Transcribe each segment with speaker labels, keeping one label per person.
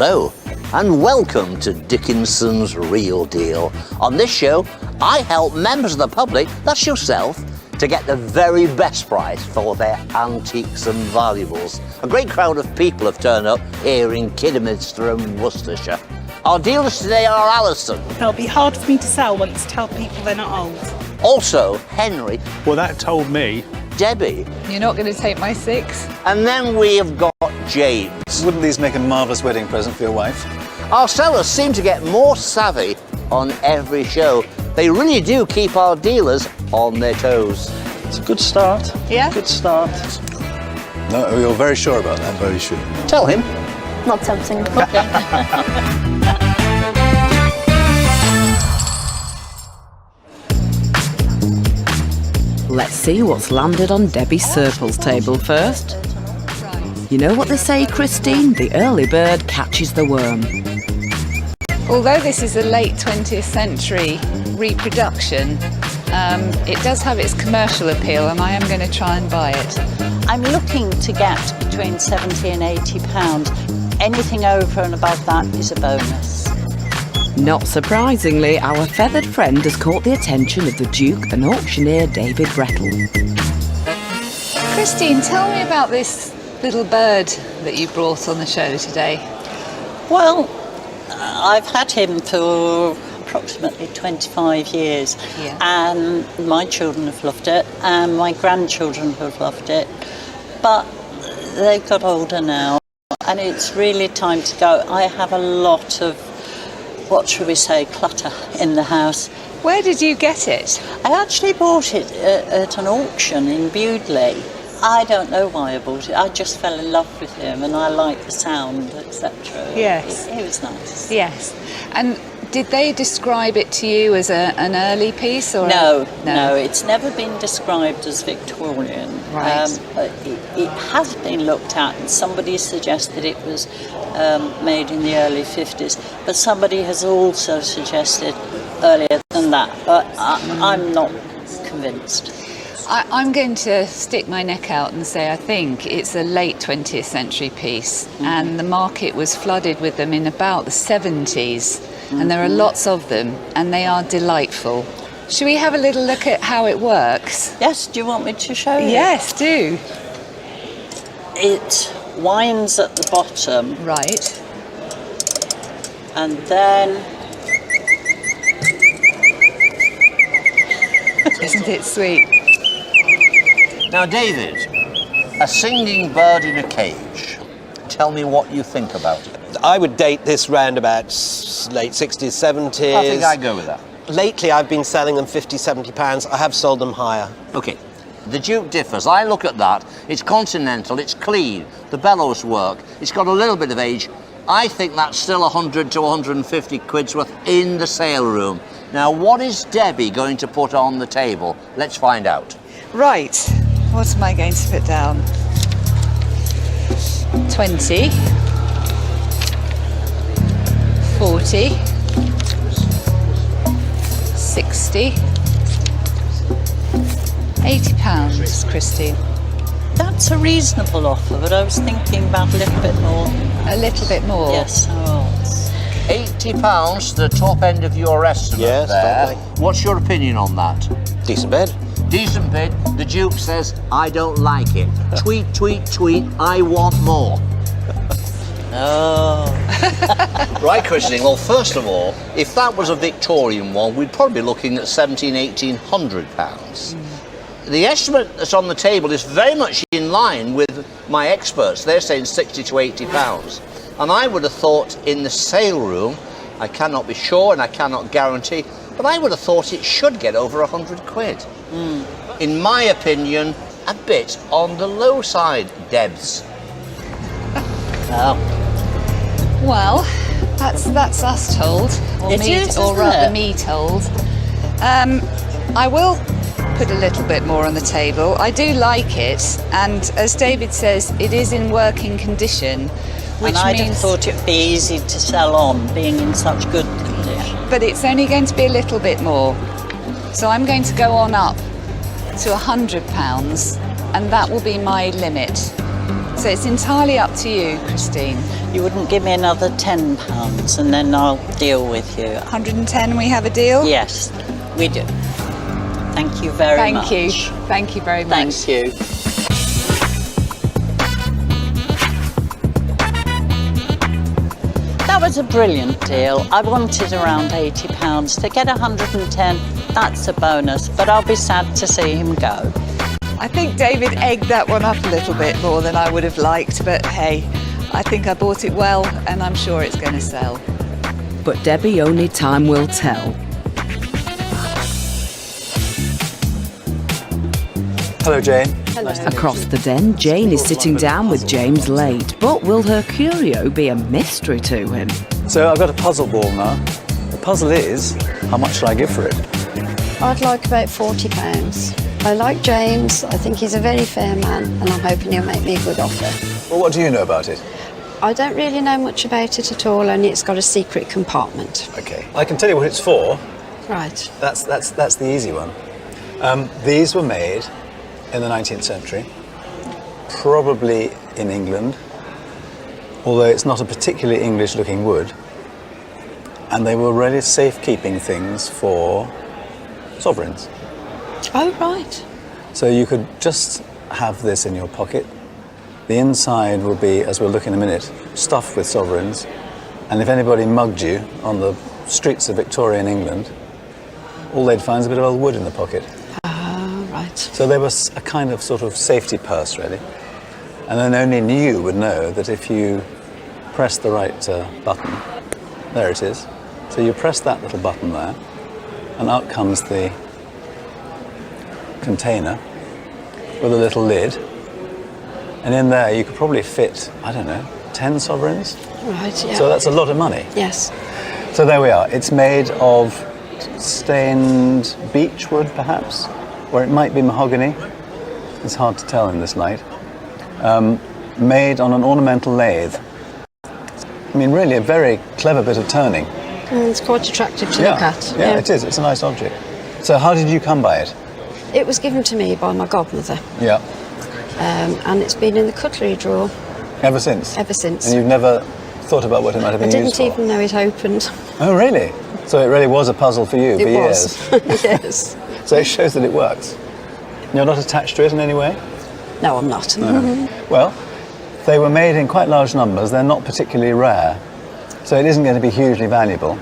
Speaker 1: Hello, and welcome to Dickinson's Real Deal. On this show, I help members of the public, that's yourself, to get the very best price for their antiques and valuables. A great crowd of people have turned up here in Kidderminster and Worcestershire. Our dealers today are Alison.
Speaker 2: It'll be hard for me to sell once tell people they're not old.
Speaker 1: Also, Henry.
Speaker 3: Well, that told me.
Speaker 1: Debbie.
Speaker 4: You're not going to take my 6?
Speaker 1: And then we have got James.
Speaker 5: Wouldn't these make a marvellous wedding present for your wife?
Speaker 1: Our sellers seem to get more savvy on every show. They really do keep our dealers on their toes.
Speaker 3: It's a good start.
Speaker 4: Yeah?
Speaker 3: Good start.
Speaker 5: No, you're very sure about that?
Speaker 6: Very sure.
Speaker 1: Tell him.
Speaker 7: Not something.
Speaker 8: Let's see what's landed on Debbie Serple's table first. You know what they say, Christine? The early bird catches the worm.
Speaker 4: Although this is a late 20th century reproduction, it does have its commercial appeal, and I am going to try and buy it.
Speaker 9: I'm looking to get between £70 and £80. Anything over and above that is a bonus.
Speaker 8: Not surprisingly, our feathered friend has caught the attention of the Duke and auctioneer David Brettle.
Speaker 4: Christine, tell me about this little bird that you brought on the show today.
Speaker 9: Well, I've had him for approximately 25 years,
Speaker 4: Yeah.
Speaker 9: and my children have loved it, and my grandchildren have loved it, but they've got older now, and it's really time to go. I have a lot of, what should we say, clutter in the house.
Speaker 4: Where did you get it?
Speaker 9: I actually bought it at an auction in Bewdley. I don't know why I bought it. I just fell in love with him, and I liked the sound, etc.
Speaker 4: Yes.
Speaker 9: It was nice.
Speaker 4: Yes. And did they describe it to you as an early piece? Or
Speaker 9: No, it's never been described as Victorian.
Speaker 4: Right.
Speaker 9: It has been looked at, and somebody suggested it was made in the early 50s, but somebody has also suggested earlier than that, but I'm not convinced.
Speaker 4: I'm going to stick my neck out and say I think it's a late 20th century piece, and the market was flooded with them in about the 70s, and there are lots of them, and they are delightful. Should we have a little look at how it works?
Speaker 9: Yes, do you want me to show you?
Speaker 4: Yes, do.
Speaker 9: It winds at the bottom,
Speaker 4: Right.
Speaker 9: and then
Speaker 4: Isn't it sweet?
Speaker 1: Now, David, a singing bird in a cage. Tell me what you think about it.
Speaker 10: I would date this round about late 60s, 70s.
Speaker 1: I think I'd go with that.
Speaker 10: Lately, I've been selling them £50, £70. I have sold them higher.
Speaker 1: Okay, the Duke differs. I look at that. It's continental, it's clean, the bellows work, it's got a little bit of age. I think that's still 100 to 150 quid's worth in the sale room. Now, what is Debbie going to put on the table? Let's find out.
Speaker 4: Right. What am I going to put down? 20, 40, 60, £80, Christine.
Speaker 9: that's a reasonable offer, but I was thinking about a little bit more.
Speaker 4: A little bit more?
Speaker 9: Yes, I was.
Speaker 1: £80, the top end of your estimate
Speaker 10: Yes,
Speaker 1: there.
Speaker 10: don't
Speaker 1: What's your opinion on that?
Speaker 10: Decent bed.
Speaker 1: Decent bid. The Duke says, I don't like it. Tweet, tweet, tweet, I want more.
Speaker 9: Oh.
Speaker 1: Right, Christine, well, first of all, if that was a Victorian one, we'd probably be looking at £1,700–1,800. The estimate that's on the table is very much in line with my experts. They're saying £60 to £80. And I would have thought in the sale room, I cannot be sure and I cannot guarantee, but I would have thought it should get over 100 quid. In my opinion, a bit on the low side, Debs.
Speaker 4: Well, that's us told, or
Speaker 9: It
Speaker 4: me,
Speaker 9: is,
Speaker 4: or
Speaker 9: isn't
Speaker 4: rather
Speaker 9: it?
Speaker 4: me told. I will put a little bit more on the table. I do like it, and as David says, it is in working condition, which
Speaker 9: And I'd have
Speaker 4: means.
Speaker 9: thought it'd be easy to sell on, being in such good condition.
Speaker 4: But it's only going to be a little bit more, so I'm going to go on up to £100, and that will be my limit. So it's entirely up to you, Christine.
Speaker 9: You wouldn't give me another £10 and then I'll deal with you.
Speaker 4: 110, we have a deal?
Speaker 9: Yes, we do. Thank you very much.
Speaker 4: Thank you. Thank you very much.
Speaker 9: Thank you. That was a brilliant deal. I wanted around £80. To get 110, that's a bonus, but I'll be sad to see him go.
Speaker 4: I think David egged that one up a little bit more than I would have liked, but hey, I think I bought it well and I'm sure it's going to sell.
Speaker 8: But Debbie, only time will tell.
Speaker 5: Hello, Jane.
Speaker 8: Across the den, Jane is sitting down with James late. But will her curio be a mystery to him?
Speaker 5: So I've got a puzzle ball now. The puzzle is, how much should I give for it?
Speaker 6: I'd like about £40. I like James, I think he's a very fair man, and I'm hoping he'll make me a good offer.
Speaker 5: Well, what do you know about it?
Speaker 6: I don't really know much about it at all, only it's got a secret compartment.
Speaker 5: Okay. I can tell you what it's for.
Speaker 6: Right.
Speaker 5: That's the easy one. These were made in the 19th century, probably in England, although it's not a particularly English-looking wood. And they were really safekeeping things for sovereigns.
Speaker 6: Oh, right.
Speaker 5: So you could just have this in your pocket. The inside will be, as we'll look in a minute, stuffed with sovereigns. And if anybody mugged you on the streets of Victorian England, all they'd find is a bit of old wood in the pocket.
Speaker 6: Ah, right.
Speaker 5: So they were a kind of sort of safety purse, really. And then only you would know that if you press the right button, there it is. So you press that little button there, and out comes the container with a little lid. And in there you could probably fit, I don't know, 10 sovereigns?
Speaker 6: Right, yeah.
Speaker 5: So that's a lot of money.
Speaker 6: Yes.
Speaker 5: So there we are. It's made of stained beech wood, perhaps, or it might be mahogany. It's hard to tell in this light. Made on an ornamental lathe. I mean, really a very clever bit of turning.
Speaker 6: It's quite attractive to look at.
Speaker 5: Yeah, it is. It's a nice object. So how did you come by it?
Speaker 6: It was given to me by my godmother,
Speaker 5: Yeah.
Speaker 6: and it's been in the cutlery drawer
Speaker 5: Ever since?
Speaker 6: ever since.
Speaker 5: And you've never thought about what it might have
Speaker 6: I
Speaker 5: been used
Speaker 6: didn't
Speaker 5: for?
Speaker 6: even know it opened.
Speaker 5: Oh, really? So it really was a puzzle for you for
Speaker 6: It
Speaker 5: years?
Speaker 6: was. Yes.
Speaker 5: So it shows that it works. You're not attached to it in any way?
Speaker 6: No, I'm not.
Speaker 5: Well, they were made in quite large numbers. They're not particularly rare. So it isn't going to be hugely valuable.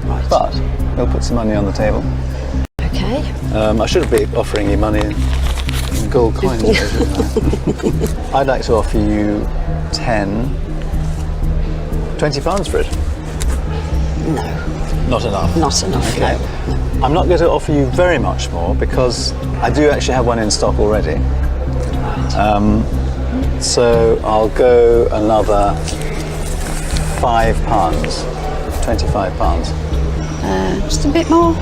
Speaker 6: Right.
Speaker 5: But we'll put some money on the table.
Speaker 6: Okay.
Speaker 5: I shouldn't be offering you money in gold coins, though, shouldn't I? I'd like to offer you 20 pounds for it.
Speaker 6: No,
Speaker 5: Not enough.
Speaker 6: not enough.
Speaker 5: Okay.
Speaker 6: No.
Speaker 5: I'm not going to offer you very much more because I do actually have one in stock already. So I'll go another £5, £25.
Speaker 6: Just a bit more.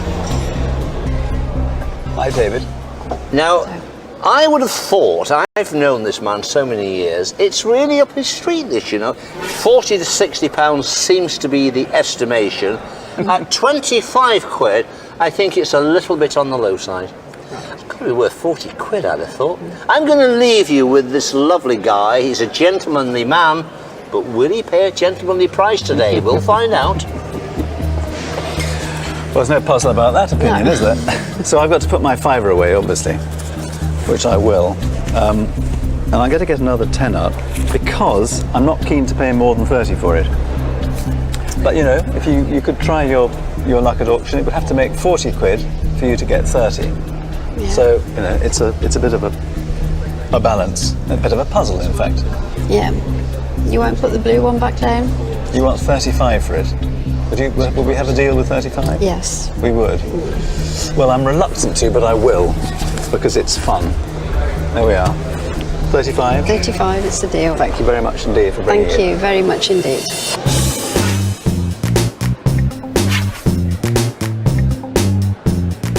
Speaker 5: Hi, David.
Speaker 1: Now, I would have thought, I've known this man so many years, it's really up his street, this, you know. 40 to 60 pounds seems to be the estimation. At 25 quid, I think it's a little bit on the low side. It's got to be worth 40 quid, I'd have thought. I'm going to leave you with this lovely guy. He's a gentlemanly man, but will he pay a gentlemanly price today? We'll find out.
Speaker 5: Well, there's no puzzle about that opinion, is there? So I've got to put my fiver away, obviously, which I will. And I'm going to get another 10 up because I'm not keen to pay more than 30 for it. But, you know, if you could try your luck at auction, it would have to make 40 quid for you to get 30.
Speaker 6: Yeah.
Speaker 5: So, you know, it's a bit of a balance, a bit of a puzzle, in fact.
Speaker 6: Yeah. You won't put the blue one back down?
Speaker 5: You want 35 for it? Would we have a deal with 35?
Speaker 6: Yes.
Speaker 5: We would. Well, I'm reluctant to, but I will, because it's fun. There we are. 35?
Speaker 6: 35 is the deal.
Speaker 5: Thank you very much indeed for bringing it.
Speaker 6: Thank you very much indeed.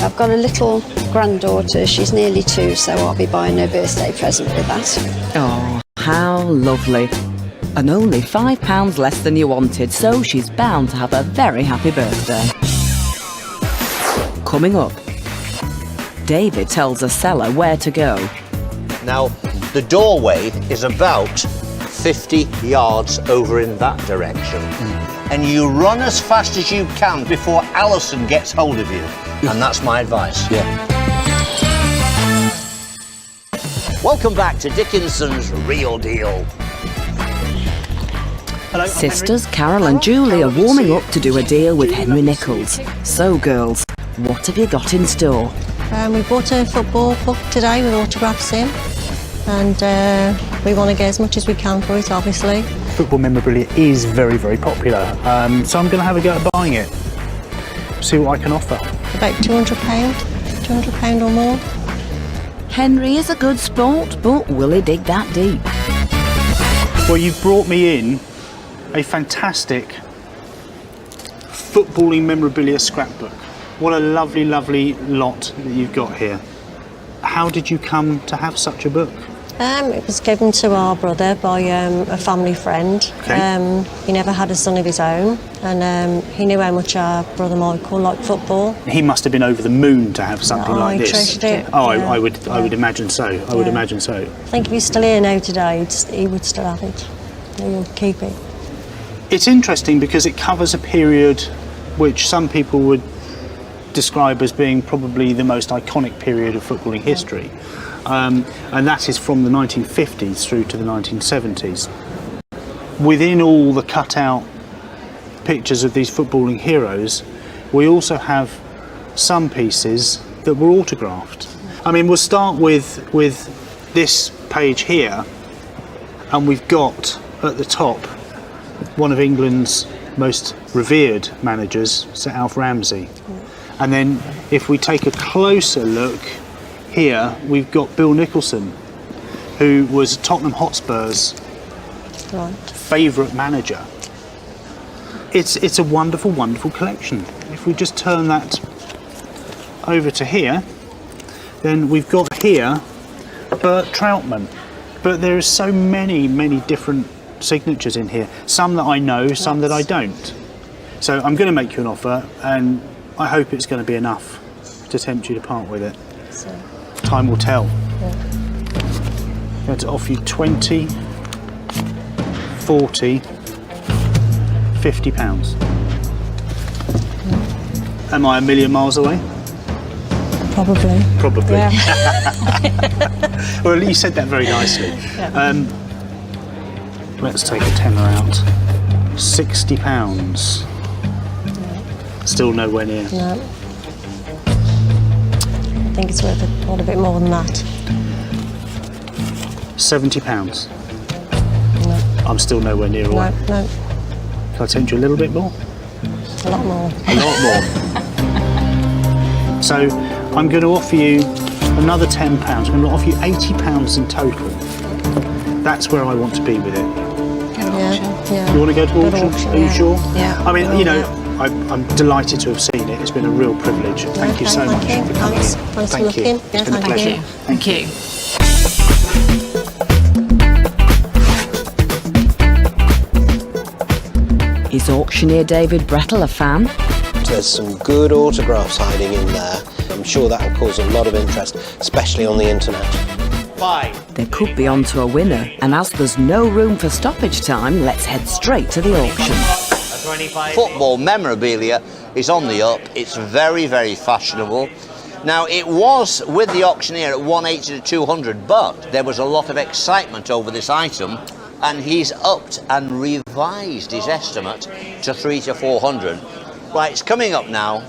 Speaker 6: I've got a little granddaughter. She's nearly 2, so I'll be buying her birthday present with that.
Speaker 8: Oh, how lovely. And only £5 less than you wanted, so she's bound to have a very happy birthday. Coming up, David tells a seller where to go.
Speaker 1: Now, The doorway is about 50 yards over in that direction. And you run as fast as you can before Alison gets hold of you. And that's my advice.
Speaker 10: Yeah.
Speaker 1: Welcome back to Dickinson's Real Deal.
Speaker 3: Hello, I'm
Speaker 8: Sisters
Speaker 3: Henry.
Speaker 8: Carol and Julie are warming up to do a deal with Henry Nichols. So, girls, what have you got in store?
Speaker 7: We bought a football book today with autographs in, and we want to get as much as we can for it, obviously.
Speaker 3: Football memorabilia is very, very popular, so I'm going to have a go at buying it. See what I can offer.
Speaker 7: About £200 or more.
Speaker 8: Henry is a good sport, but will he dig that deep?
Speaker 3: Well, you've brought me in a fantastic footballing memorabilia scrapbook. What a lovely, lovely lot that you've got here. How did you come to have such a book?
Speaker 7: It was given to our brother by a family friend.
Speaker 3: Okay.
Speaker 7: He never had a son of his own, and he knew how much our brother Michael liked football.
Speaker 3: He must have been over the moon to have something like
Speaker 7: he
Speaker 3: this.
Speaker 7: treasured it.
Speaker 3: Oh,
Speaker 7: Yeah.
Speaker 3: I would imagine so. I would imagine so.
Speaker 7: I think if he's still here now today, he would still have it. He would keep it.
Speaker 3: It's interesting because it covers a period which some people would describe as being probably the most iconic period of footballing history, and that is from the 1950s through to the 1970s. Within all the cut-out pictures of these footballing heroes, we also have some pieces that were autographed. I mean, we'll start with this page here, and we've got at the top one of England's most revered managers, Sir Alf Ramsey. And then if we take a closer look here, we've got Bill Nicholson, who was Tottenham Hotspur's favourite manager. It's a wonderful, wonderful collection. If we just turn that over to here, then we've got here Bert Troutman. But there are so many, many different signatures in here. Some that I know, some that I don't. So I'm going to make you an offer, and I hope it's going to be enough to tempt you to part with it.
Speaker 7: So,
Speaker 3: Time will tell.
Speaker 7: yeah.
Speaker 3: I'm going to offer you 20, 40, £50. Am I a million miles away?
Speaker 7: Probably.
Speaker 3: Probably.
Speaker 7: Yeah.
Speaker 3: Well, you said that very nicely. Let's take a tenner out. £60. Still nowhere near.
Speaker 7: No. I think it's worth a little bit more than that.
Speaker 3: £70.
Speaker 7: No.
Speaker 3: I'm still nowhere near away.
Speaker 7: No.
Speaker 3: Can I tempt you a little bit more?
Speaker 7: A lot more.
Speaker 3: A lot more. So I'm going to offer you another £10. I'm going to offer you £80 in total. That's where I want to be with it.
Speaker 7: Yeah.
Speaker 3: You want to go to auction? Are you
Speaker 7: yeah.
Speaker 3: sure?
Speaker 7: Yeah.
Speaker 3: I mean, you know, I'm delighted to have seen it. It's been a real privilege. Thank you so much for coming.
Speaker 7: Thanks for
Speaker 3: Thank you.
Speaker 7: looking.
Speaker 3: It's been a pleasure.
Speaker 8: Thank you. Is auctioneer David Brettle a fan?
Speaker 10: There's some good autographs hiding in there. I'm sure that will cause a lot of interest, especially on the internet.
Speaker 8: They could be onto a winner, and as there's no room for stoppage time, let's head straight to the auction.
Speaker 1: Football memorabilia is on the up. It's very, very fashionable. Now, it was with the auctioneer at 180 to 200, but there was a lot of excitement over this item, and he's upped and revised his estimate to 300 to 400. Right, it's coming up now.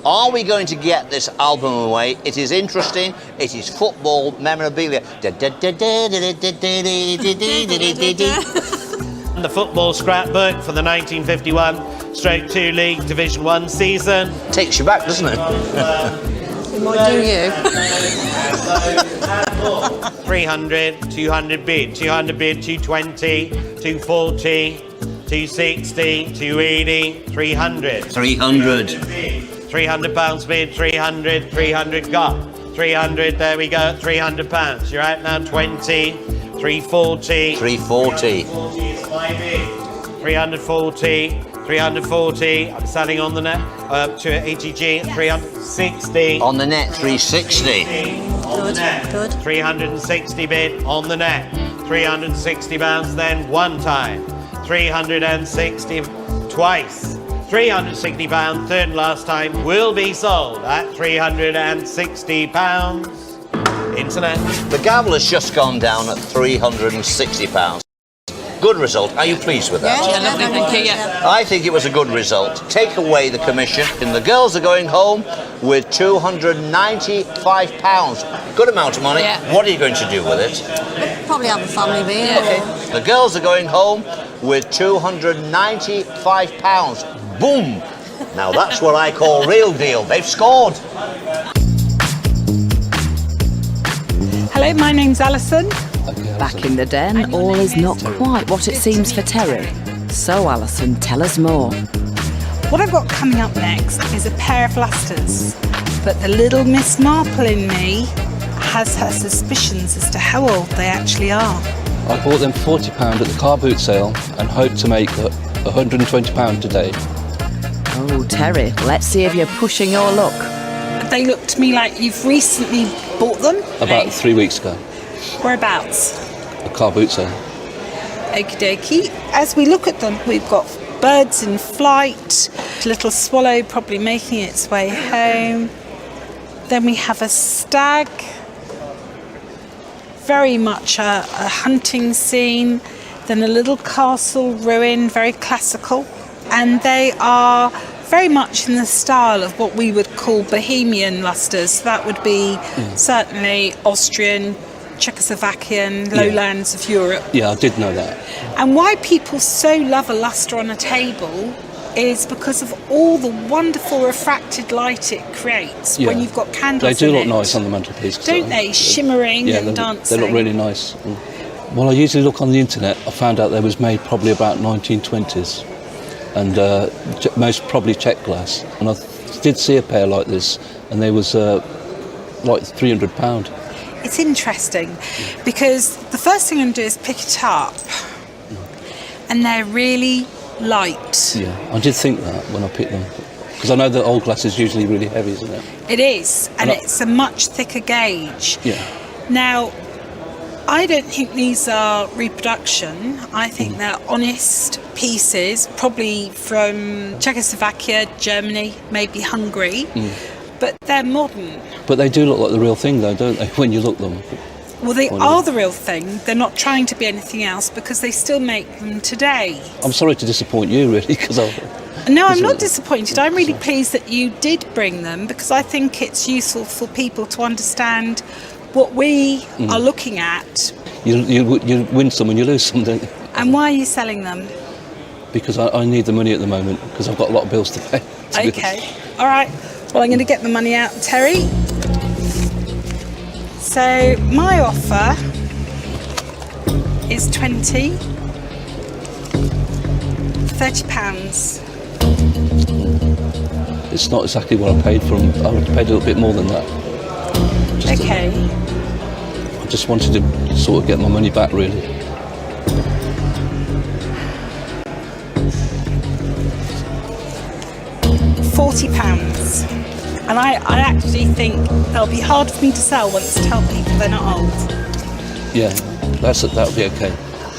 Speaker 1: Are we going to get this album away? It is interesting. It is football memorabilia.
Speaker 11: The football scrapbook for the 1951/2 League Division 1 season.
Speaker 1: Takes you back, doesn't it?
Speaker 7: It might do you.
Speaker 11: 300, 200 bid, 200 bid, 220, 240, 260, 280, 300.
Speaker 1: 300.
Speaker 11: £300 bid, 300, 300 got. 300, there we go, £300. You're out now, 20, 340.
Speaker 1: 340.
Speaker 11: 340, 340. I'm selling on the net to ATG 360.
Speaker 1: On the net, 360.
Speaker 11: On the net.
Speaker 7: Good.
Speaker 11: 360 bid on the net. 360 pounds then one time. 360 twice. 360 pounds, third and last time, will be sold at 360 pounds. Internet.
Speaker 1: The gavel has just gone down at £360. Good result. Are you pleased with that?
Speaker 7: Yeah, lovely, thank you, yeah.
Speaker 1: I think it was a good result. Take away the commission, and the girls are going home with £295. Good amount of money.
Speaker 7: Yeah.
Speaker 1: What are you going to do with it?
Speaker 7: Probably have a family meal.
Speaker 1: The girls are going home with £295. Boom! Now that's what I call real deal. They've scored.
Speaker 2: Hello, my name's Alison.
Speaker 8: Back in the den, all is not quite what it seems for Terry. So, Alison, tell us more.
Speaker 2: What I've got coming up next is a pair of lusters, but the little Miss Marple in me has her suspicions as to how old they actually are.
Speaker 12: I bought them £40 at the car boot sale and hope to make £120 today.
Speaker 8: Oh, Terry, let's see if you're pushing your luck.
Speaker 2: They look to me like you've recently bought them.
Speaker 12: About 3 weeks ago,
Speaker 2: Whereabouts?
Speaker 12: a car boot sale.
Speaker 2: Okie dokie. As we look at them, we've got birds in flight, a little swallow probably making its way home. Then we have a stag, very much a hunting scene. Then a little castle ruin, very classical. And they are very much in the style of what we would call Bohemian lusters. That would be certainly Austrian, Czechoslovakian, lowlands of Europe.
Speaker 12: Yeah, I did know that.
Speaker 2: And why people so love a lustre on a table is because of all the wonderful refracted light it creates when you've got candles
Speaker 12: They do
Speaker 2: in
Speaker 12: look
Speaker 2: it.
Speaker 12: nice on the mantelpiece.
Speaker 2: Don't they? Shimmering and dancing.
Speaker 12: They look really nice. Well, I usually look on the internet. I found out they was made probably about 1920s. And most probably Czech glass. And I did see a pair like this, and they was like £300.
Speaker 2: It's interesting because the first thing I'm going to do is pick it up, and they're really light.
Speaker 12: Yeah, I did think that when I picked them, because I know that old glass is usually really heavy, isn't it?
Speaker 2: It is, and it's a much thicker gauge.
Speaker 12: Yeah.
Speaker 2: Now, I don't think these are reproduction. I think they're honest pieces, probably from Czechoslovakia, Germany, maybe Hungary, but they're modern.
Speaker 12: But they do look like the real thing, though, don't they, when you look them?
Speaker 2: Well, they are the real thing. They're not trying to be anything else because they still make them today.
Speaker 12: I'm sorry to disappoint you, really, because
Speaker 2: No, I'm not disappointed. I'm really pleased that you did bring them because I think it's useful for people to understand what we are looking at.
Speaker 12: You win some and you lose some, don't you?
Speaker 2: And why are you selling them?
Speaker 12: Because I need the money at the moment, because I've got a lot of bills to pay.
Speaker 2: Okay, all right. Well, I'm going to get the money out, Terry. So my offer is £20.
Speaker 12: It's not exactly what I paid for them. I would have paid a little bit more than that.
Speaker 2: Okay.
Speaker 12: I just wanted to sort of get my money back, really.
Speaker 2: £40. And I actually think they'll be hard for me to sell once I tell people they're not old.
Speaker 12: Yeah, that'll be okay.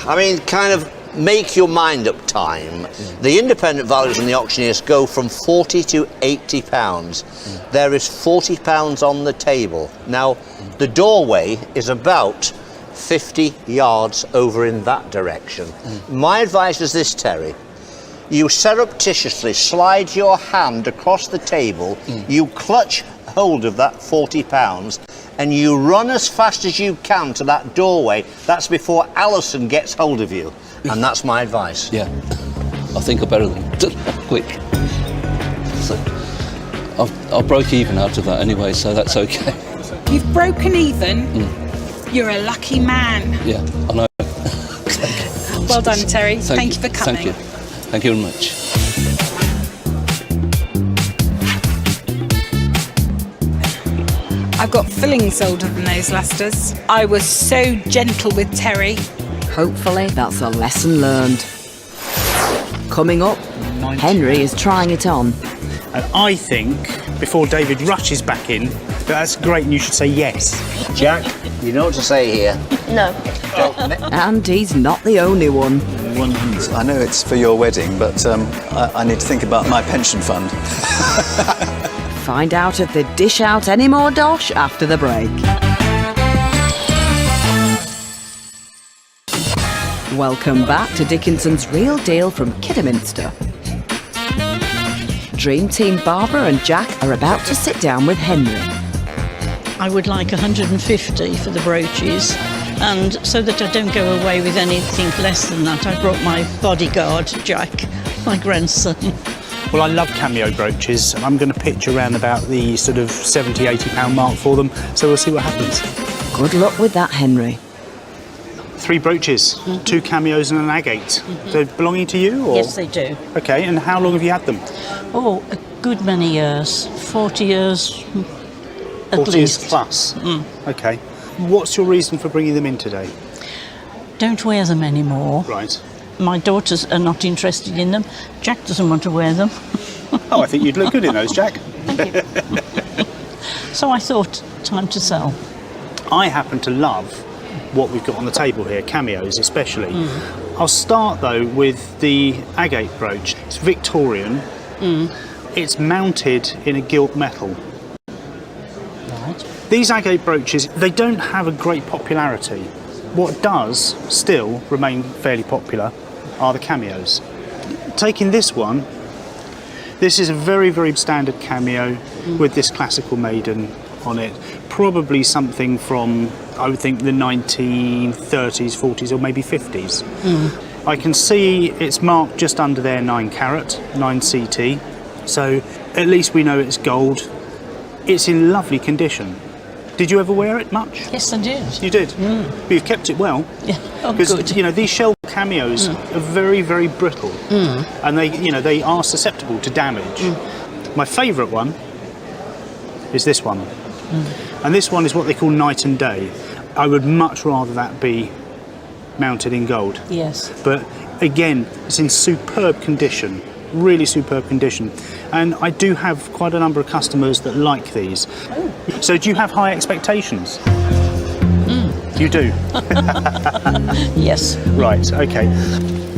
Speaker 1: I mean, kind of make your mind up time. The independent values and the auctioneers go from £40 to £80. There is £40 on the table. Now, the doorway is about 50 yards over in that direction. My advice is this, Terry. You surreptitiously slide your hand across the table, you clutch hold of that £40, and you run as fast as you can to that doorway. That's before Alison gets hold of you. And that's my advice.
Speaker 12: Yeah, I think I better than quick. So I broke even out of that anyway, so that's okay.
Speaker 2: You've broken even? You're a lucky man.
Speaker 12: Yeah, I know.
Speaker 2: Well done, Terry. Thank you for coming.
Speaker 12: Thank you. Thank you very much.
Speaker 2: I've got fillings older than those lusters. I was so gentle with Terry.
Speaker 8: Hopefully that's a lesson learned. Coming up,
Speaker 3: 90.
Speaker 8: Henry is trying it on.
Speaker 3: And I think, before David rushes back in, that's great and you should say yes.
Speaker 1: Jack, you know what to say here.
Speaker 6: No.
Speaker 8: And he's not the only one.
Speaker 3: 100.
Speaker 5: I know it's for your wedding, but I need to think about my pension fund.
Speaker 8: Find out if they dish out any more dosh after the break. Welcome back to Dickinson's Real Deal from Kidderminster. Dream Team Barbara and Jack are about to sit down with Henry.
Speaker 13: I would like 150 for the brooches, and so that I don't go away with anything less than that, I brought my bodyguard, Jack, my grandson.
Speaker 3: Well, I love cameo brooches, and I'm going to pitch around about the sort of £70–80 mark for them, so we'll see what happens.
Speaker 8: Good luck with that, Henry.
Speaker 3: 3 brooches, 2 cameos and an agate. They're belonging to you? Or?
Speaker 13: Yes, they do.
Speaker 3: Okay, and how long have you had them?
Speaker 13: Oh, a good many years, 40 years at
Speaker 3: 40
Speaker 13: least.
Speaker 3: years plus? Okay. What's your reason for bringing them in today?
Speaker 13: Don't wear them anymore.
Speaker 3: Right.
Speaker 13: My daughters are not interested in them. Jack doesn't want to wear them.
Speaker 3: Oh, I think you'd look good in those, Jack.
Speaker 13: So I thought, time to sell.
Speaker 3: I happen to love what we've got on the table here, cameos especially. I'll start though with the agate brooch. It's Victorian. It's mounted in a gilt metal.
Speaker 13: Right.
Speaker 3: These agate brooches, they don't have a great popularity. What does still remain fairly popular are the cameos. Taking this one, this is a very, very standard cameo with this classical maiden on it. Probably something from, I would think, the 1930s, 40s or maybe 50s. I can see it's marked just under there 9 carat, 9 CT. So at least we know it's gold. It's in lovely condition. Did you ever wear it much?
Speaker 13: Yes, I did.
Speaker 3: You did? But you've kept it well.
Speaker 13: Yeah. Oh,
Speaker 3: Because,
Speaker 13: good.
Speaker 3: you know, these shell cameos are very, very brittle. And they, you know, they are susceptible to damage. My favourite one is this one. And this one is what they call night and day. I would much rather that be mounted in gold.
Speaker 13: Yes.
Speaker 3: But again, it's in superb condition, really superb condition. And I do have quite a number of customers that like these. So do you have high expectations? You do?
Speaker 13: Yes.
Speaker 3: Right, okay.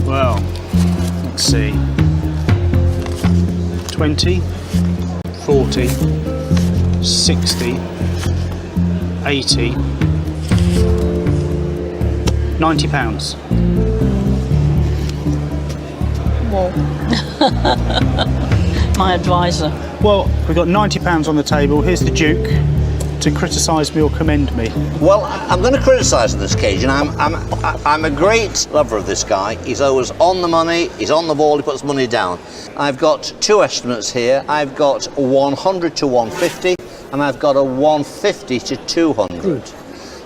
Speaker 3: Well, let's see. 20, 40, 60, 80, £90.
Speaker 13: My advisor.
Speaker 3: Well, we've got £90 on the table. Here's the Duke to criticise me or commend me.
Speaker 1: Well, I'm going to criticise on this occasion. I'm a great lover of this guy. He's always on the money, he's on the ball, he puts money down. I've got 2 estimates here. I've got 100 to 150 and I've got a 150 to 200.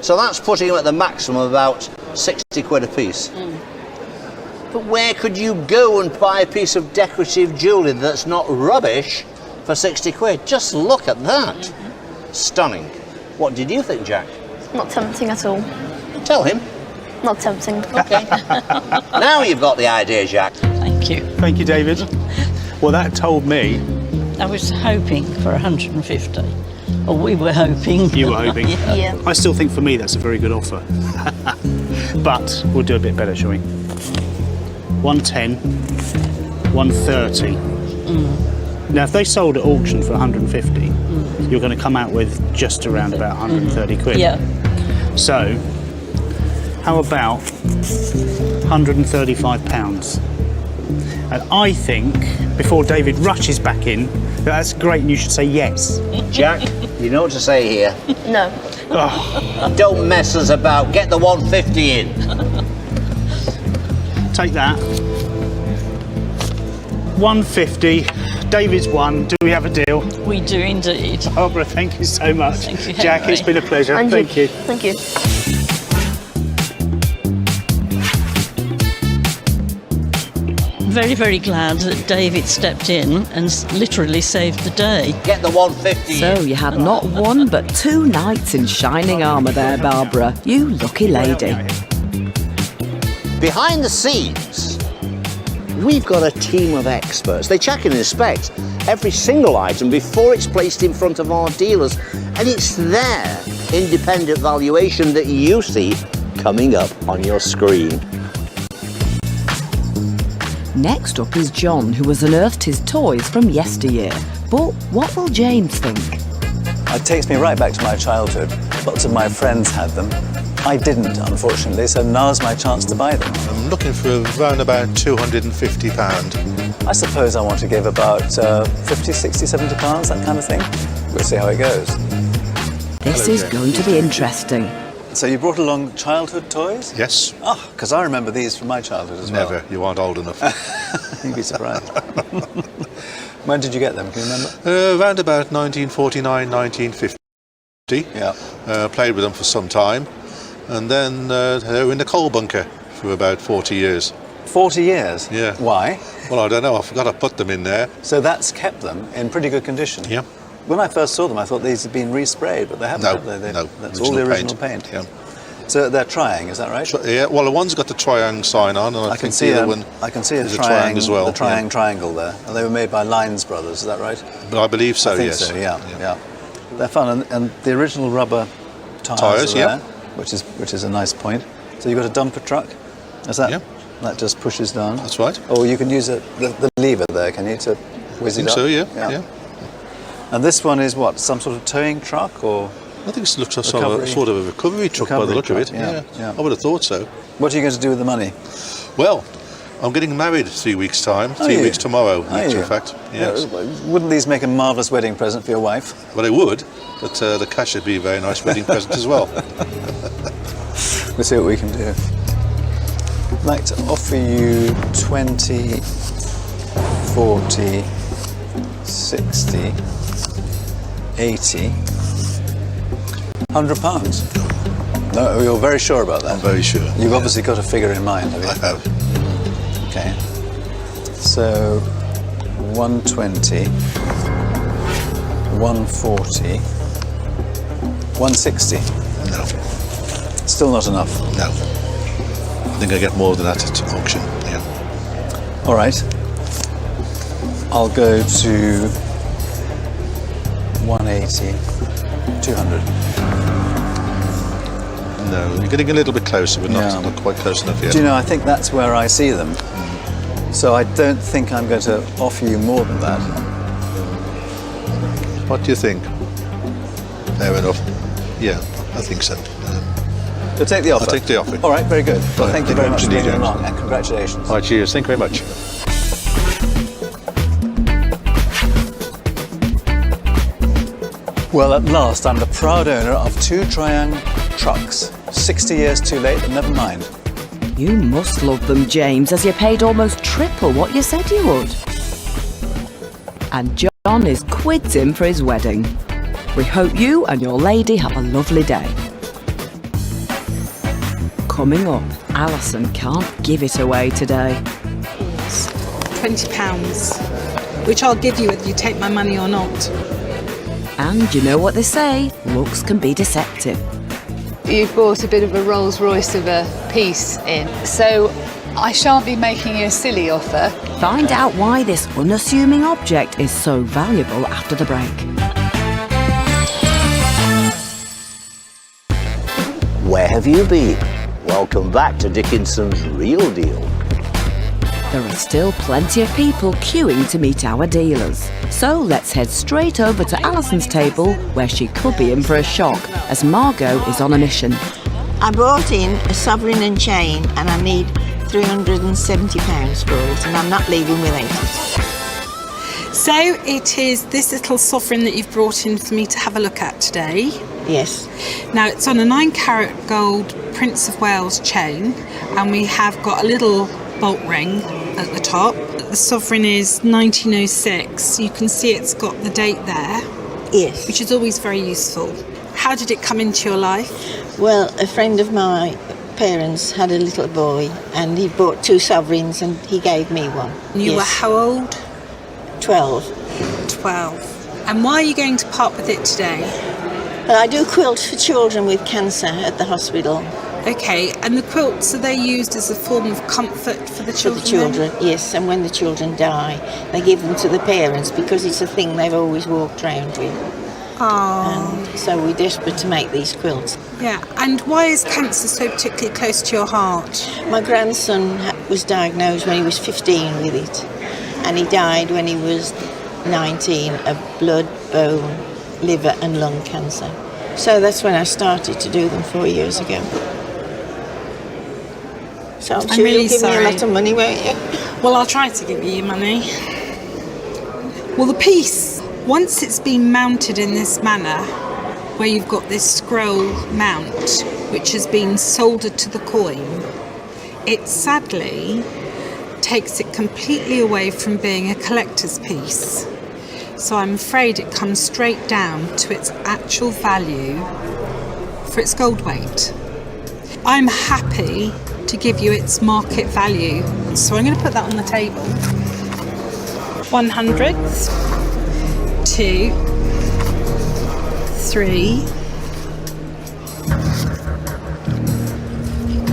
Speaker 1: So that's putting him at the maximum of about 60 quid a piece. But where could you go and buy a piece of decorative jewellery that's not rubbish for 60 quid? Just look at that. Stunning. What did you think, Jack?
Speaker 6: Not tempting at all.
Speaker 1: Tell him.
Speaker 6: Not tempting.
Speaker 1: Okay. Now you've got the idea, Jack.
Speaker 13: Thank you.
Speaker 3: Thank you, David. Well, that told me.
Speaker 13: I was hoping for 150. Or we were hoping.
Speaker 3: You were hoping.
Speaker 6: Yeah.
Speaker 3: I still think for me that's a very good offer. But we'll do a bit better, shall we? 110, 130. Now, if they sold at auction for 150, you're going to come out with just around about 130 quid.
Speaker 13: Yeah.
Speaker 3: So, how about £135? And I think, before David rushes back in, that's great and you should say yes.
Speaker 1: Jack, you know what to say here.
Speaker 6: No.
Speaker 1: Don't mess us about. Get the 150 in.
Speaker 3: Take that. 150. David's won. Do we have a deal?
Speaker 13: We do indeed.
Speaker 3: Barbara, thank you so much.
Speaker 13: Thank you,
Speaker 3: Jack,
Speaker 13: Henry.
Speaker 3: it's been a pleasure.
Speaker 6: And
Speaker 3: Thank you.
Speaker 6: Thank you.
Speaker 13: Very, very glad that David stepped in and literally saved the day.
Speaker 1: Get the 150
Speaker 8: So
Speaker 1: in.
Speaker 8: you had not 1 but 2 knights in shining armour there, Barbara. You lucky lady.
Speaker 1: Behind the scenes, we've got a team of experts. They check and inspect every single item before it's placed in front of our dealers, and it's their independent valuation that you see coming up on your screen.
Speaker 8: Next up is John, who has unearthed his toys from yesteryear. But what will James think?
Speaker 5: It takes me right back to my childhood. Lots of my friends had them. I didn't, unfortunately, so now's my chance to buy them.
Speaker 14: I'm looking for around about £250.
Speaker 5: I suppose I want to give about 50, 60, 70 pounds, that kind of thing. We'll see how it goes.
Speaker 8: This is going to be interesting.
Speaker 5: So you brought along childhood toys?
Speaker 14: Yes.
Speaker 5: Oh, because I remember these from my childhood as well.
Speaker 14: Never. You aren't old enough.
Speaker 5: You'd be surprised. When did you get them? Can you remember?
Speaker 14: Around about 1949, 1950.
Speaker 5: Yeah.
Speaker 14: Played with them for some time. And then they were in the coal bunker for about 40 years.
Speaker 5: 40 years?
Speaker 14: Yeah.
Speaker 5: Why?
Speaker 14: Well, I don't know. I forgot to put them in there.
Speaker 5: So that's kept them in pretty good condition?
Speaker 14: Yeah.
Speaker 5: When I first saw them, I thought these had been resprayed, but they haven't.
Speaker 14: No,
Speaker 5: have they?
Speaker 14: no.
Speaker 5: That's all the original paint.
Speaker 14: Yeah.
Speaker 5: So they're trying, is that right?
Speaker 14: Yeah. Well, the one's got the triangle sign on, and I think the other one
Speaker 5: I can see
Speaker 14: is a triangle as well.
Speaker 5: The triangle there. And they were made by Lines Brothers, is that right?
Speaker 14: But I believe so.
Speaker 5: I think
Speaker 14: yes.
Speaker 5: so. Yeah. They're fun, and the original rubber tyres are there, which is a nice point. So you've got a dumper truck. Is that?
Speaker 14: Yeah.
Speaker 5: That just pushes down.
Speaker 14: That's right.
Speaker 5: Or you can use the lever there, can you, to whiz it up?
Speaker 14: So yeah.
Speaker 5: And this one is what? Some sort of towing truck, or?
Speaker 14: I think it looks like sort of a recovery truck by the look of it.
Speaker 5: Yeah.
Speaker 14: I would have thought so.
Speaker 5: What are you going to do with the money?
Speaker 14: Well, I'm getting married in 3 weeks' time. 3 weeks tomorrow, in actual fact. Yes.
Speaker 5: Wouldn't these make a marvellous wedding present for your wife?
Speaker 14: Well, they would, but the cash would be a very nice wedding present as well.
Speaker 5: We'll see what we can do. I'd like to offer you 20, 40, 60, 80, £100. No, you're very sure about that?
Speaker 14: I'm very sure.
Speaker 5: You've obviously got a figure in mind, have you?
Speaker 14: I have.
Speaker 5: Okay. So 120, 140, 160.
Speaker 14: No.
Speaker 5: Still not enough?
Speaker 14: No. I think I get more than that at auction, yeah.
Speaker 5: All right. I'll go to 180, 200.
Speaker 14: No, you're getting a little bit closer, but not quite close enough yet.
Speaker 5: Do you know, I think that's where I see them. So I don't think I'm going to offer you more than that.
Speaker 14: What do you think? Fair enough. Yeah, I think so.
Speaker 5: So take the offer.
Speaker 14: I'll take the offer.
Speaker 5: All right, very good. Well, thank you very much for
Speaker 14: indeed,
Speaker 5: being
Speaker 14: James.
Speaker 5: along, and congratulations.
Speaker 14: All right, cheers. Thank you very much.
Speaker 5: Well, at last, I'm the proud owner of 2 Triangle trucks. 60 years too late, but never mind.
Speaker 8: You must love them, James, as you paid almost triple what you said you would. And John is quids in for his wedding. We hope you and your lady have a lovely day. Coming up, Alison can't give it away today.
Speaker 2: £20, which I'll give you whether you take my money or not.
Speaker 8: And you know what they say, looks can be deceptive.
Speaker 4: You've bought a bit of a Rolls Royce of a piece in, so I shan't be making you a silly offer.
Speaker 8: Find out why this unassuming object is so valuable after the break.
Speaker 1: Where have you been? Welcome back to Dickinson's Real Deal.
Speaker 8: There are still plenty of people queuing to meet our dealers. So let's head straight over to Alison's table, where she could be in for a shock, as Margot is on a mission.
Speaker 15: I brought in a sovereign and chain, and I need £370 for it, and I'm not leaving without it.
Speaker 2: So it is this little sovereign that you've brought in for me to have a look at today.
Speaker 15: Yes.
Speaker 2: Now it's on a 9-carat gold Prince of Wales chain, and we have got a little bolt ring at the top. The sovereign is 1906. You can see it's got the date there.
Speaker 15: Yes.
Speaker 2: Which is always very useful. How did it come into your life?
Speaker 15: Well, a friend of my parents had a little boy, and he bought 2 sovereigns, and he gave me one.
Speaker 2: You were how old?
Speaker 15: 12.
Speaker 2: 12. And why are you going to part with it today?
Speaker 15: Well, I do quilts for children with cancer at the hospital,
Speaker 2: Okay, and the quilts, are they used as a form of comfort for the
Speaker 15: For
Speaker 2: children?
Speaker 15: the children, yes, and when the children die, they give them to the parents because it's a thing they've always walked around with.
Speaker 2: Oh.
Speaker 15: And so we're desperate to make these quilts.
Speaker 2: Yeah, and why is cancer so particularly close to your heart?
Speaker 15: My grandson was diagnosed when he was 15 with it, and he died when he was 19 of blood, bone, liver and lung cancer. So that's when I started to do them 4 years ago. So I'm sure
Speaker 2: really
Speaker 15: you'll give me a
Speaker 2: sorry.
Speaker 15: lot of money, won't you?
Speaker 2: Well, I'll try to give you your money. Well, the piece, once it's been mounted in this manner, where you've got this scroll mount, which has been soldered to the coin, it sadly takes it completely away from being a collector's piece. So I'm afraid it comes straight down to its actual value for its gold weight. I'm happy to give you its market value, so I'm going to put that on the table. 100, 2, 3.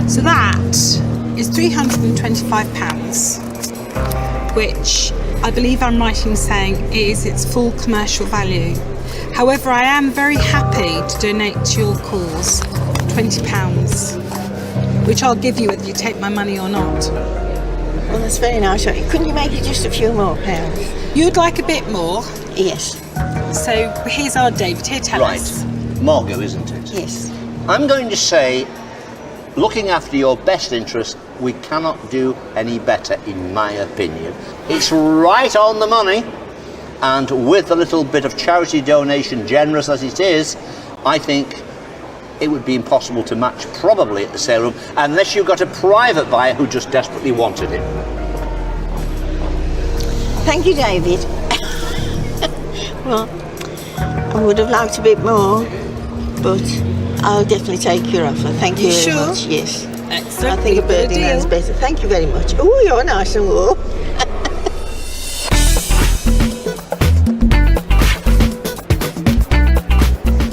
Speaker 2: So that is £325, which I believe I'm right in saying is its full commercial value. However, I am very happy to donate to your cause £20, which I'll give you whether you take my money or not.
Speaker 15: Well, that's very nice. Couldn't you make it just a few more pounds?
Speaker 2: You'd like a bit more?
Speaker 15: Yes.
Speaker 2: So here's our David. Here, tell us.
Speaker 1: Right, Margot, isn't it?
Speaker 15: Yes.
Speaker 1: I'm going to say, looking after your best interest, we cannot do any better, in my opinion. It's right on the money, and with a little bit of charity donation, generous as it is, I think it would be impossible to match probably at the sale room, unless you got a private buyer who just desperately wanted it.
Speaker 15: Thank you, David. Well, I would have liked a bit more, but I'll definitely take your offer. Thank you very
Speaker 2: sure?
Speaker 15: much. Yes.
Speaker 2: Excellent.
Speaker 15: I think a birdie land's better. Thank you very much. Oh, you're nice and warm.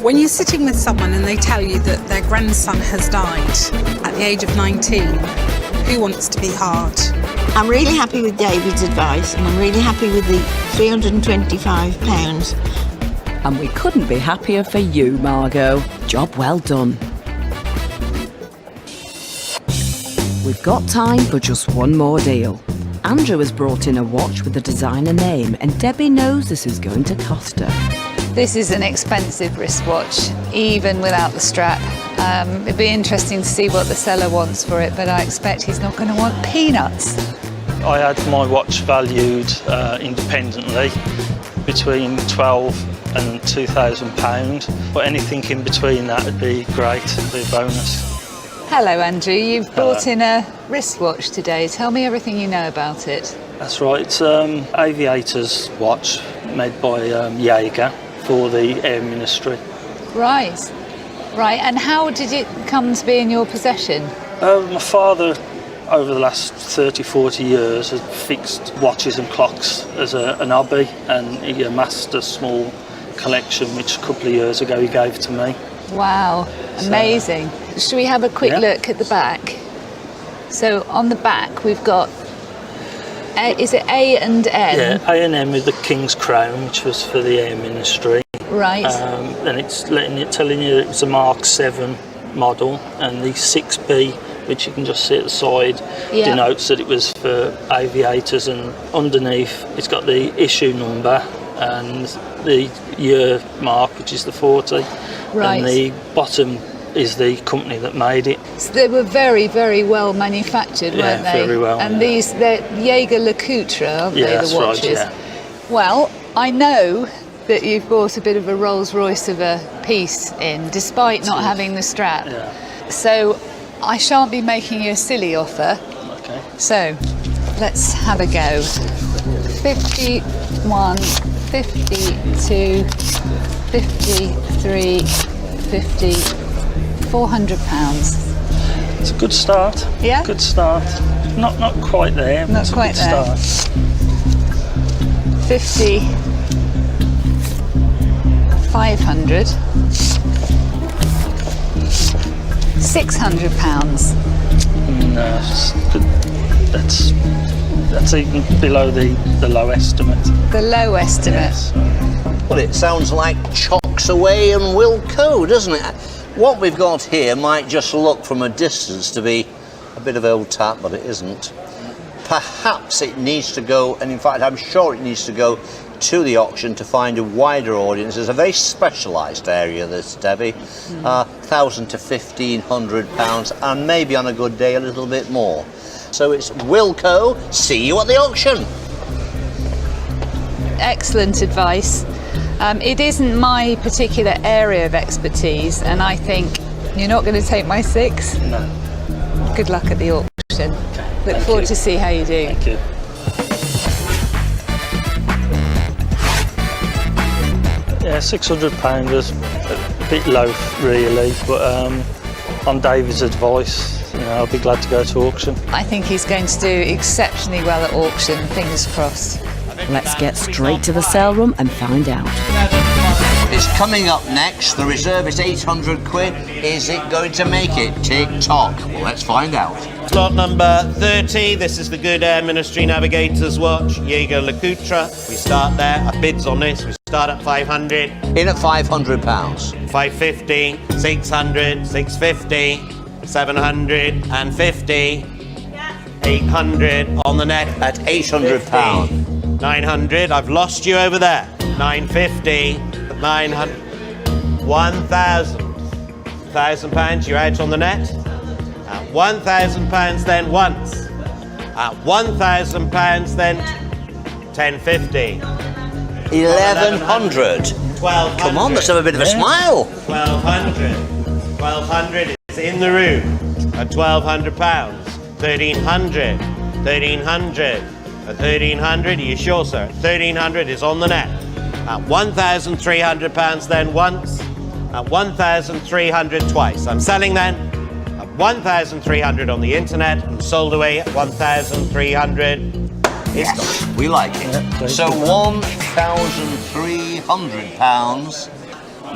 Speaker 2: When you're sitting with someone and they tell you that their grandson has died at the age of 19, who wants to be hard?
Speaker 15: I'm really happy with David's advice, and I'm really happy with the £325.
Speaker 8: And we couldn't be happier for you, Margot. Job well done. We've got time for just one more deal. Andrew has brought in a watch with a designer name, and Debbie knows this is going to cost her.
Speaker 4: This is an expensive wristwatch, even without the strap. It'd be interesting to see what the seller wants for it, but I expect he's not going to want peanuts.
Speaker 16: I had my watch valued independently between £12 and £2,000, but anything in between that would be great, it'd be a bonus.
Speaker 4: Hello, Andrew. You've brought in a wristwatch today. Tell me everything you know about it.
Speaker 16: That's right, it's an aviator's watch made by Jaeger for the Air Ministry.
Speaker 4: Right. Right, and how did it come to be in your possession?
Speaker 16: My father, over the last 30, 40 years, has fixed watches and clocks as an hobby, and he amassed a small collection which a couple of years ago he gave to me.
Speaker 4: Wow, amazing. Should we have a quick look at the back? So on the back we've got, is it A and M?
Speaker 16: Yeah, A and M with the King's Crown, which was for the Air Ministry.
Speaker 4: Right.
Speaker 16: And it's telling you that it's a Mark 7 model, and the 6B, which you can just see at the side, denotes that it was for aviators, and underneath it's got the issue number and the year mark, which is the 40.
Speaker 4: Right.
Speaker 16: And the bottom is the company that made it.
Speaker 4: So they were very, very well manufactured, weren't they?
Speaker 16: Very well.
Speaker 4: And these, they're Jaeger LeCoultre, aren't they,
Speaker 16: that's
Speaker 4: the watches?
Speaker 16: right, yeah.
Speaker 4: Well, I know that you've bought a bit of a Rolls Royce of a piece in, despite not having the strap.
Speaker 16: Yeah.
Speaker 4: So I shan't be making you a silly offer.
Speaker 16: Okay.
Speaker 4: So let's have a go. 51, 52, 53, 50, £400.
Speaker 16: It's a good start.
Speaker 4: Yeah?
Speaker 16: Good start. Not quite there, but
Speaker 4: Not
Speaker 16: it's
Speaker 4: quite
Speaker 16: a good
Speaker 4: there.
Speaker 16: start.
Speaker 4: 50, 500, £600.
Speaker 16: No, that's even below the low estimate.
Speaker 4: The low estimate.
Speaker 16: Yes.
Speaker 1: Well, it sounds like Chocks Away and Wilco, doesn't it? What we've got here might just look from a distance to be a bit of old tap, but it isn't. Perhaps it needs to go, and in fact I'm sure it needs to go to the auction to find a wider audience. It's a very specialised area, this, Debbie. £1,000 to £1,500, and maybe on a good day a little bit more. So it's Wilco. See you at the auction.
Speaker 4: Excellent advice. It isn't my particular area of expertise, and I think you're not going to take my 6.
Speaker 16: No.
Speaker 4: Good luck at the auction.
Speaker 16: Okay.
Speaker 4: Look forward to see how you do.
Speaker 16: Thank you. Yeah, £600 is a bit low, really, but on David's advice, I'll be glad to go to auction.
Speaker 4: I think he's going to do exceptionally well at auction, fingers crossed.
Speaker 8: Let's get straight to the sale room and find out.
Speaker 1: It's coming up next. The reserve is £800. Is it going to make it? Tick-tock. Well, let's find out.
Speaker 11: Slot number 30, this is the Good Air Ministry Navigator's watch, Jaeger LeCoultre. We start there, our bids on this, we start at 500.
Speaker 1: In at £500.
Speaker 11: 550, 600, 650, 750, 800 on the net.
Speaker 1: At £800.
Speaker 11: 900, I've lost you over there. 950, 900, 1,000. £1,000, you're out on the net. At £1,000 then once. At £1,000 then 1050.
Speaker 1: 1,100.
Speaker 11: 1,200.
Speaker 1: Come on, let's have a bit of a smile.
Speaker 11: 1,200. 1,200 is in the room at £1,200. 1,300. 1,300. At 1,300, are you sure, sir? 1,300 is on the net. At £1,300 then once. At 1,300 twice. I'm selling then at 1,300 on the internet and sold away at 1,300.
Speaker 1: Yes, we like it. So £1,300.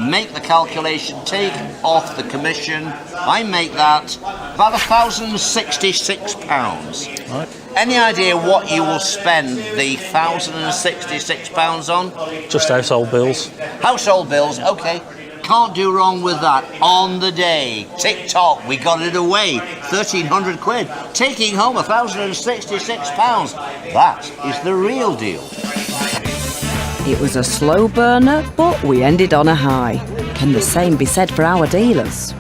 Speaker 1: Make the calculation, take off the commission. I make that about £1,066.
Speaker 16: Right.
Speaker 1: Any idea what you will spend the £1,066 on?
Speaker 16: Just household bills.
Speaker 1: Household bills, okay. Can't do wrong with that. On the day. Tick-tock, we got it away. £1,300. Taking home £1,066. That is the real deal.
Speaker 8: It was a slow burner, but we ended on a high. Can the same be said for our dealers?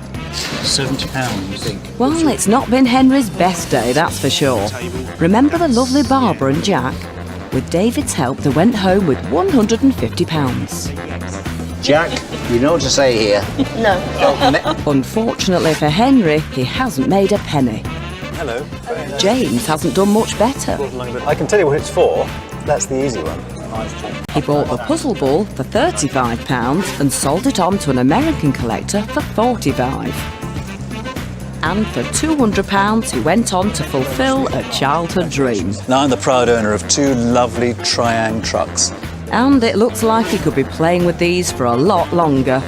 Speaker 3: £70, you think?
Speaker 8: Well, it's not been Henry's best day, that's for sure. Remember the lovely Barbara and Jack? With David's help, they went home with £150.
Speaker 1: Jack, you know what to say here.
Speaker 7: No.
Speaker 8: Unfortunately for Henry, he hasn't made a penny.
Speaker 5: Hello.
Speaker 8: James hasn't done much better.
Speaker 5: I can tell you what it's for. That's the easy one.
Speaker 8: He bought the puzzle ball for £35 and sold it on to an American collector for £45. And for £200, he went on to fulfil a childhood dream.
Speaker 5: Now I'm the proud owner of 2 lovely Triang trucks.
Speaker 8: And it looks like he could be playing with these for a lot longer.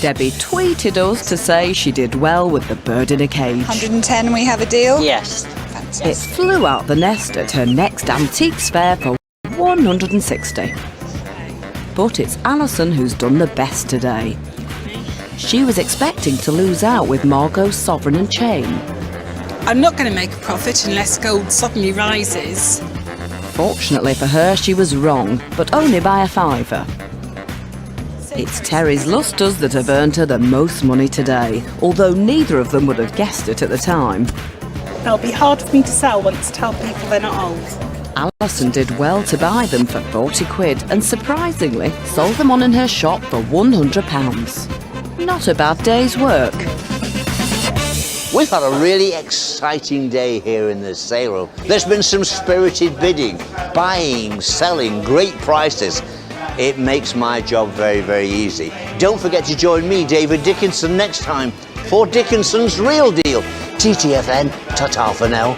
Speaker 8: Debbie tweeted us to say she did well with the bird in a cage.
Speaker 4: 110 and we have a deal?
Speaker 15: Yes.
Speaker 8: It flew out the nest at her next antiques fair for 160. But it's Alison who's done the best today. She was expecting to lose out with Margot's Sovereign and Chain.
Speaker 2: I'm not going to make a profit unless gold suddenly rises.
Speaker 8: Fortunately for her, she was wrong, but only by a £5. It's Terry's lustres that have earned her the most money today, although neither of them would have guessed it at the time.
Speaker 2: They'll be hard for me to sell once I tell people they're not old.
Speaker 8: Alison did well to buy them for £40 and surprisingly sold them on in her shop for £100. Not a bad day's work.
Speaker 1: We've had a really exciting day here in this sale room. There's been some spirited bidding, buying, selling, great prices. It makes my job very, very easy. Don't forget to join me, David Dickinson, next time for Dickinson's Real Deal. TTFN, ta-ta for now.